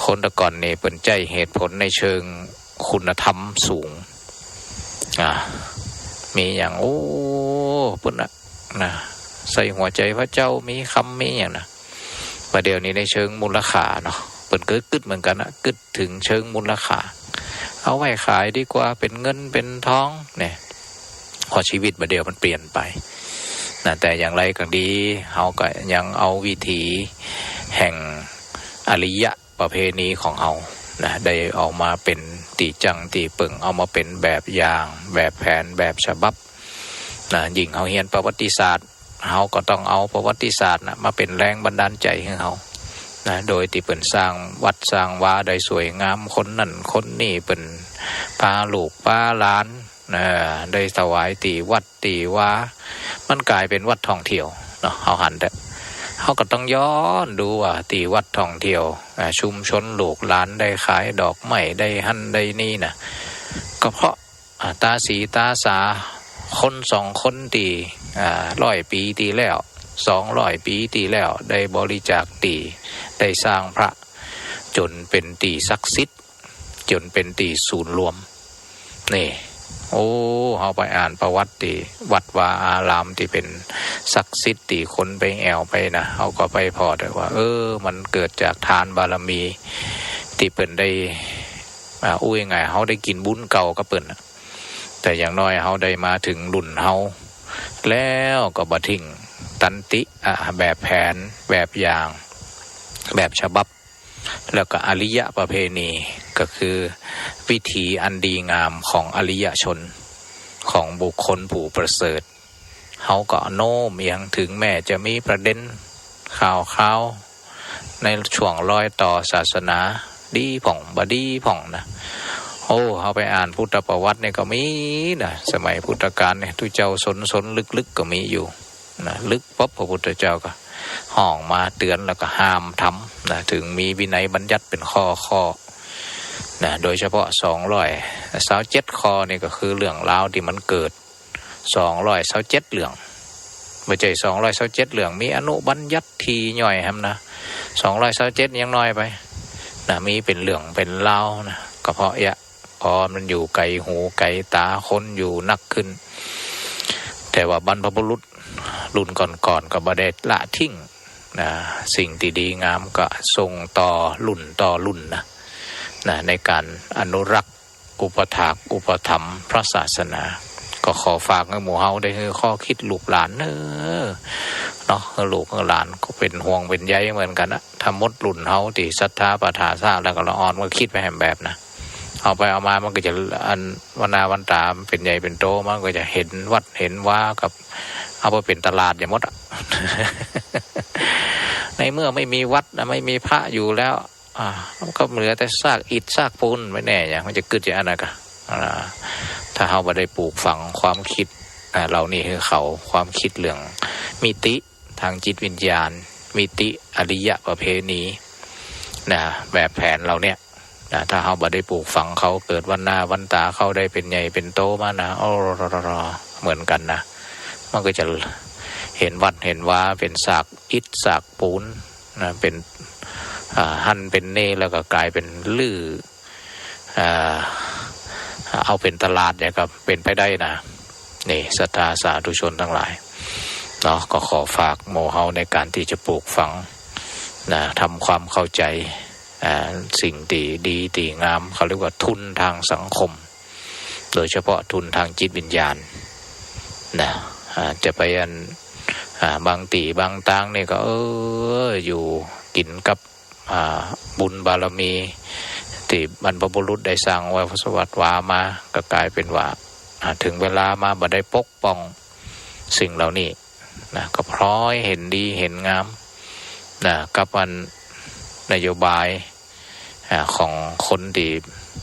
คนตะก่อนนี่เป็นใจเหตุผลในเชิงคุณธรรมสูงมีอย่างปุ่นนะใส่หัวใจพระเจ้ามีคำมีอย่างนะประเดี๋ยวนี้ในเชิงมูลค่าเนาะเปิดกึดเหมือนกันนะกึดถึงเชิงมูลค่าเอาไว้ขายดีกว่าเป็นเงินเป็นทองเนี่ยพอชีวิตประเดี๋ยวมันเปลี่ยนไปนะแต่อย่างไรก็ดีเขาก็ยังเอาวิถีแห่งอริยะประเพณีของเขานะได้เอามาเป็นตีจังตีปึงเอามาเป็นแบบอย่างแบบแผนแบบฉบับนะยิ่งเขาเรียนประวัติศาสตร์เขาก็ต้องเอาประวัติศาสตร์นะมาเป็นแรงบันดาลใจให้เขานะโดยที่เป็นสร้างวัดสร้างวาได้สวยงามคนนั่นคนนี่เป็นพาลูกพาหลานได้ถวายตีวัดตีว่ามันกลายเป็นวัดท่องเที่ยวเนาะเขาหันแต่เขาก็ต้องย้อนดูว่าตีวัดท่องเที่ยวชุมชนลูกหลานได้ขายดอกไม้ได้หั่นได้นี่นะก็เพราะตาสีตาสาคน2 คนตี100 ปีตีแล้ว200 ปีตีแล้วได้บริจาคตีได้สร้างพระจนเป็นตีศักดิ์สิทธิ์จนเป็นตีศูนย์รวมนี่เขาไปอ่านประวัติตีวัดวาอารามที่เป็นศักดิ์สิทธิ์ตีคนไปแอวไปนะเขาก็ไปพอได้ว่ามันเกิดจากทานบารมีที่เปิ่นได้ไงเขาได้กินบุญเก่าก็เปิ่นแต่อย่างน้อยเขาได้มาถึงรุ่นเขาแล้วก็บ่ทิ้งตันติแบบแผนแบบอย่างแบบฉบับแล้วก็อริยประเพณีก็คือวิถีอันดีงามของอริยชนของบุคคลผู้ประเสริฐเขาก็โน้มเอียงถึงแม้จะมีประเด็นข่าวในช่วงรอยต่อศาสนาดีผ่องบดีผ่องนะเขาไปอ่านพุทธประวัติเนี่ยก็มีนะสมัยพุทธกาลเนี่ยทุเจ้าสนลึกก็มีอยู่นะลึกปั๊บพระพุทธเจ้าก็ห้องมาเตือนแล้วก็ห้ามทำนะถึงมีวินัยบัญญัติเป็นข้อนะโดยเฉพาะ227 ข้อนี่ก็คือเรื่องราวที่มันเกิด 227เหลืองไม่ใช่227เหลืองมีอนุบัญญัติที่ย่อยครับนะ227ยังน้อยไปนะมีเป็นเหลืองเป็นเล่านะก็เพราะพอมันอยู่ไกลหูไกลตาคนอยู่นักขึ้นแต่ว่าบรรพบุรุษรุ่นก่อนๆก็บ่ได้ละทิ้งนะสิ่งที่ดีงามก็ส่งต่อรุ่นนะในการอนุรักษ์อุปถากอุปถัมภ์พระศาสนาก็ขอฝากให้หมู่เฮาได้คือข้อคิดลูกหลานเนาะลูกหลานก็เป็นห่วงเป็นใยเหมือนกันนะถ้ามดรุ่นเฮาที่ศรัทธาปฐาสาแล้วก็ละอ่อนมันคิดไปแบบนะเอาไปเอามามันก็จะอันวันตาเป็นใหญ่เป็นโตมันก็จะเห็นวัดเห็นว่ากับเอาไปเป็นตลาดอย่างมดในเมื่อไม่มีวัดไม่มีพระอยู่แล้วก็เหลือแต่ซากอิฐซากปูนไม่แน่อย่างมันจะเกิดจากอะไรกันถ้าเราไม่ได้ปลูกฝังความคิดเรานี่คือเขาความคิดเรื่องมิติทางจิตวิญญาณมิติอริยประเพณีแบบแผนเราเนี่ยถ้าเราไม่ได้ปลูกฝังเขาเกิดวันหน้าวันตาเขาได้เป็นใหญ่เป็นโตมานะเหมือนกันนะมันก็จะเห็นวัดเห็นว่าเป็นซากอิฐซากปูนเป็นหั่นเป็นเน่แล้วก็กลายเป็นลื้อเอาเป็นตลาดเนี่ยครับเป็นไปได้นะนี่ศรัทธาสาธุชนทั้งหลายเนาะก็ขอฝากโมเฮาในการที่จะปลูกฝังทำความเข้าใจสิ่งดีตีงามเขาเรียกว่าทุนทางสังคมโดยเฉพาะทุนทางจิตวิญญาณจะไปบางตีบางตังนี่ก็อยู่กินกับบุญบารมีที่บรรพบุรุษได้สร้างไว้สวัสดิ์วามาก็กลายเป็นว่าถึงเวลามาบ่ได้ปกป้องสิ่งเหล่านี้ก็พร้อยเห็นดีเห็นงามกับวันนโยบายของคนที่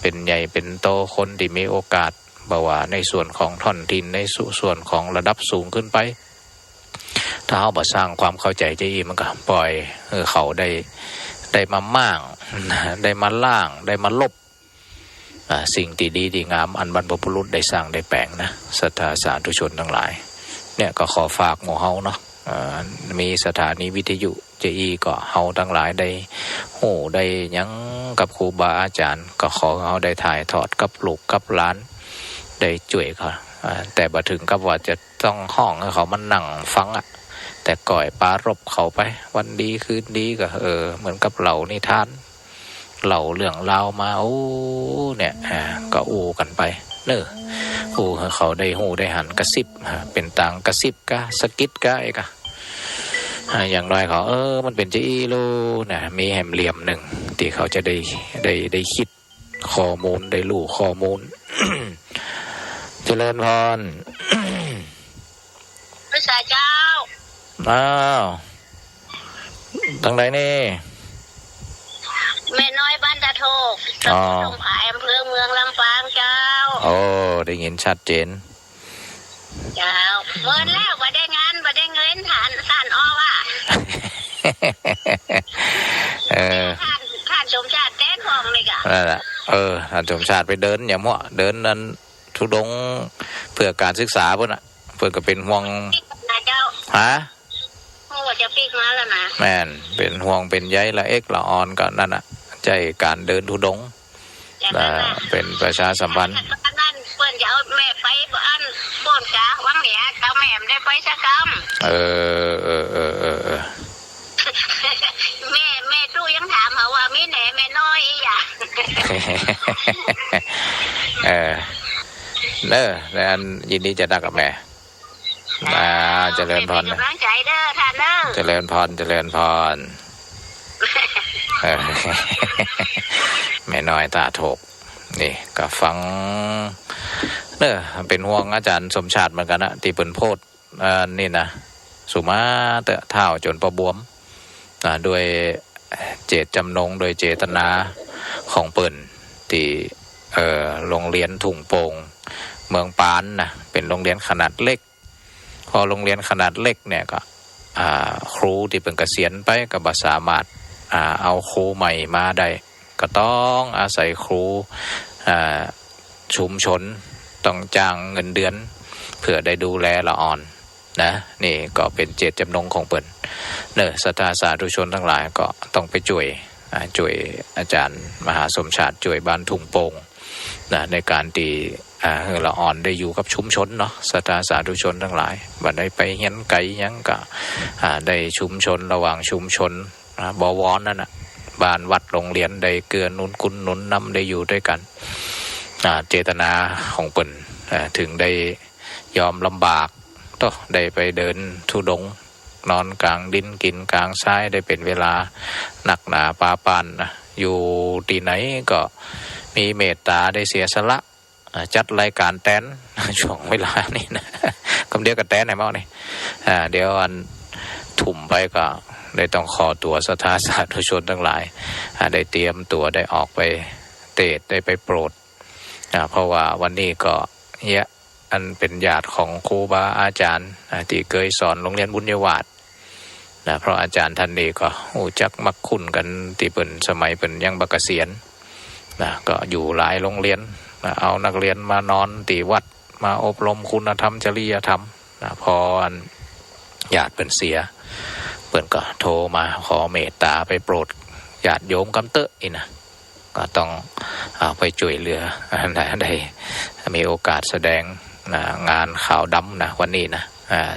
เป็นใหญ่เป็นโตคนที่มีโอกาสบ่ว่าในส่วนของท่อนทินในส่วนของระดับสูงขึ้นไปถ้าเขาบ่สร้างความเข้าใจจะมันก็ปล่อยเขาได้มาม่างได้มาล่างได้มาลบสิ่งที่ดีที่งามอันบรรพบุรุษได้สร้างได้แปลงนะศรัทธาสาธุชนทั้งหลายเนี่ยก็ขอฝากหมู่เฮาเนาะมีสถานีวิทยุก็เฮาทั้งหลายได้โหได้ยังกับครูบาอาจารย์ก็ขอเฮาได้ถ่ายทอดกับลูกกับหลานได้ช่วยเขาแต่บ่ถึงกับว่าจะต้องห้องให้เขามันนั่งฟังแต่ก่อยปารบเขาไปวันดีคืนดีก็เหมือนกับเรานิทานเล่าเรื่องราวมาเนี่ยก็กันไปให้เขาได้หูได้หันกระซิบเป็นต่างกระซิบกะสกิดกะอย่างน้อยเขามันเป็นจี้ลูมีแหมเหลี่ยมหนึ่งที่เขาจะได้คิดข้อมูลได้รู้ข้อมูล เจริญพร พระสาเจ้าทางไหนนี่แม่น้อยบ้านตะโทกตำบลหนองผาอำเภอเมืองลำปางเจ้าได้ยินชัดเจนเจ้าเมินแล้วบ่ได้งานบ่ได้เงินฐานอ้อว่ะท่านสมชาติแต้ทองเลยกะนั่นแหละท่านสมชาติไปเดินอย่ามั่วเดินนั้นทุดงเพื่อการศึกษาพุ่นเพื่อก็เป็นห่วงเจ้าว่าจะปีกมาแล้วนะแม่นเป็นห่วงเป็นใยละละออนก็นั่นใจการเดินทุดงเป็นประชาสัมพันธ์นั่นเปิ้นจะเอาแม่ไปบ้านบ่นกะวังเหนือเจ้าแม่ได้ไปสักคำแม่ตู้ยังถามเขาว่ามีแหนแม่น้อยแล้วอันยินดีจะดักกับแม่เจริญพรกำลังใจเด้อท่านเด้อเจริญพรแม่น้อยตาโถกนี่ก็ฟังเป็นห่วงอาจารย์สมชาติเหมือนกันนะที่เปิ้นโพดนี่นะสุมาเตะเท้าจนประบวมโดยเจตจำนงโดยเจตนาของเปิ้นที่โรงเรียนถุงโป่งเมืองปานนะเป็นโรงเรียนขนาดเล็กพอโรงเรียนขนาดเล็กเนี่ยก็ครูที่เป็นเกษียณไปก็บ่สามารถเอาครูใหม่มาได้ก็ต้องอาศัยครูชุมชนต้องจ้างเงินเดือน เพื่อได้ดูแลละอ่อนนะนี่ก็เป็นเจตจำนงของเปิ่นเนอะศรัทธาสาธุชนทั้งหลายก็ต้องไปช่วยอาจารย์มหาสมชาติช่วยบ้านทุ่งโป่งนะในการตีละอ่อนได้อยู่กับชุมชนเนาะศรัทธาสาธุชนทั้งหลายบัดได้ไปเฮียนไกลยังก็ได้ชุมชนระหว่างชุมชนบวรนั่นน่ะบ้านวัดโรงเรียนได้เกื้อหนุนกุลหนุนนำได้อยู่ด้วยกันเจตนาของเปิ่นถึงได้ยอมลำบากก็ได้ไปเดินธุดงค์นอนกลางดินกินกลางทรายได้เป็นเวลาหนักหนาปาปานนะอยู่ที่ไหนก็มีเมตตาได้เสียสละจัดรายการแตนช่วงเวลานี้นะคำเดียวกับแตนไหนบ้างนี่เดี๋ยวอันถุ่มไปก็ได้ต้องขอตัวศรัทธาสาธุชนทั้งหลายได้เตรียมตัวได้ออกไปเตดได้ไปโปรดเพราะว่าวันนี้ก็เนี่ยอันเป็นญาติของครูบาอาจารย์ที่เคยสอนโรงเรียนบุญยวาสนะเพราะอาจารย์ท่านนี้ก็จักมักคุ้นกันที่เปิ่นสมัยเปิ่นยังบักเกษียณนะก็อยู่หลายโรงเรียนนะเอานักเรียนมานอนที่วัดมาอบรมคุณธรรมจริยธรรมนะพอญาติเปิ่นเสียเปิ่นก็โทรมาขอเมตตาไปโปรดญาติโยมกำเตอะอีนะก็ต้องไปช่วยเหลือได้มีโอกาสแสดงงานข่าวดำนะวันนี้นะ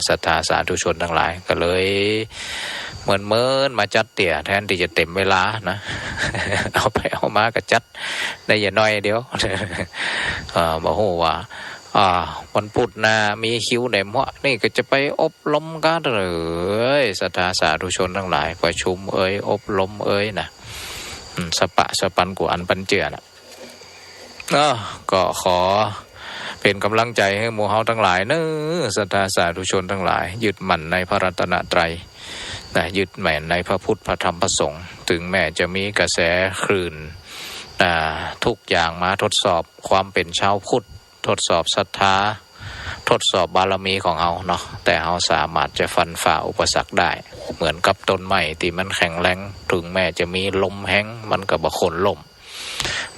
ศรัทธาสาธุชนทั้งหลายก็เลยเมินมาจัดเตี่ยแทนที่จะเต็มเวลานะ เอาไปเอามาก็จัดได้อย่าน้อยเดียว บอกว่าวันพุธนะมีคิวไหนมั่วนี่ก็จะไปอบรมกันเลยศรัทธาสาธุชนทั้งหลายประชุมอบรมนะสปะสปันกูอันปันเจือนะก็ขอเป็นกำลังใจให้หมู่เฮาทั้งหลายเนอะศรัทธาสาธุชนทั้งหลายยึดมั่นในพระรัตนตรัยนะยึดแม่นในพระพุทธพระธรรมพระสงฆ์ถึงแม้จะมีกระแสคลื่นทุกอย่างมาทดสอบความเป็นชาวพุทธทดสอบศรัทธาทดสอบบารมีของเฮาเนาะแต่เฮาสามารถจะฟันฝ่าอุปสรรคได้เหมือนกับต้นไม้ที่มันแข็งแรงถึงแม้จะมีลมแห้งมันก็บ่คนล่ม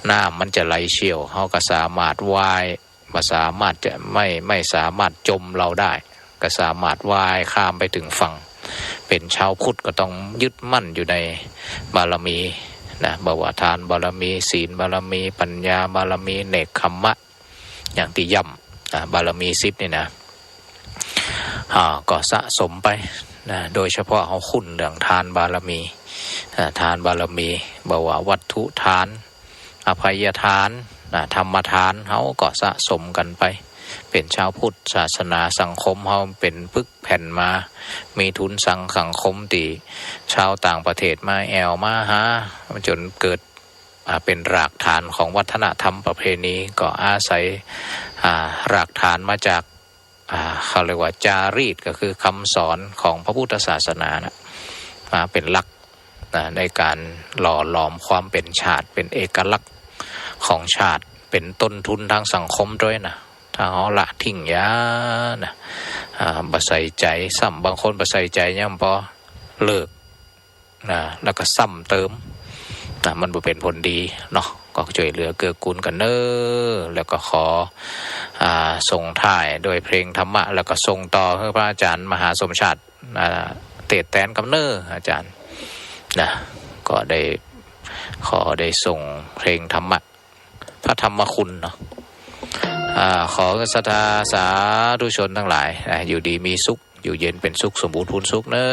น้ำมันจะไหลเชี่ยวเฮาก็สามารถว่ายมาสามารถจะไม่สามารถจมเราได้ก็สามารถว่ายข้ามไปถึงฝั่งเป็นชาวพุทธก็ต้องยึดมั่นอยู่ในบารมีนะบวทานบารมีศีลบารมีปัญญาบารมีเนกขัมมะอย่างที่ย่ำบารมี10นี่นะก็สะสมไปนะโดยเฉพาะเขาคุ้นเรื่องทานบารมีทานบารมีบววัตถุทานอภัยทานธรรมทานเขาก็สะสมกันไปเป็นชาวพุทธศาสนาสังคมเขาเป็นปึกแผ่นมามีทุนสังคมตีชาวต่างประเทศมาแอวมาหาจนเกิดเป็นรากฐานของวัฒนธรรมประเพณีก็อาศัยรากฐานมาจากเขาเรียกว่าจารีตก็คือคำสอนของพระพุทธศาสนานะมาเป็นหลักในการหล่อหลอมความเป็นชาติเป็นเอกลักษณ์ของชาติเป็นต้นทุนทางสังคมด้วยนะถ้าเขาละทิ้งยานะบ่ใส่ใจซ้ำบางคนบ่ใส่ใจเนี่ยพอเลิกนะแล้วก็ซ้ำเติมนะมันบ่เป็นผลดีเนาะก็ช่วยเหลือเกื้อกูลกันเนอแล้วก็ขอส่งท้ายโดยเพลงธรรมะแล้วก็ส่งต่อให้พระอาจารย์มหาสมชาติเตดแตนกำเนออาจารย์นะก็ได้ขอได้ส่งเพลงธรรมะพระธรรมคุณเนาะขอศรัทธาสาธุชนทั้งหลายอยู่ดีมีสุขอยู่เย็นเป็นสุขสมบูรณ์พูนสุขเนอ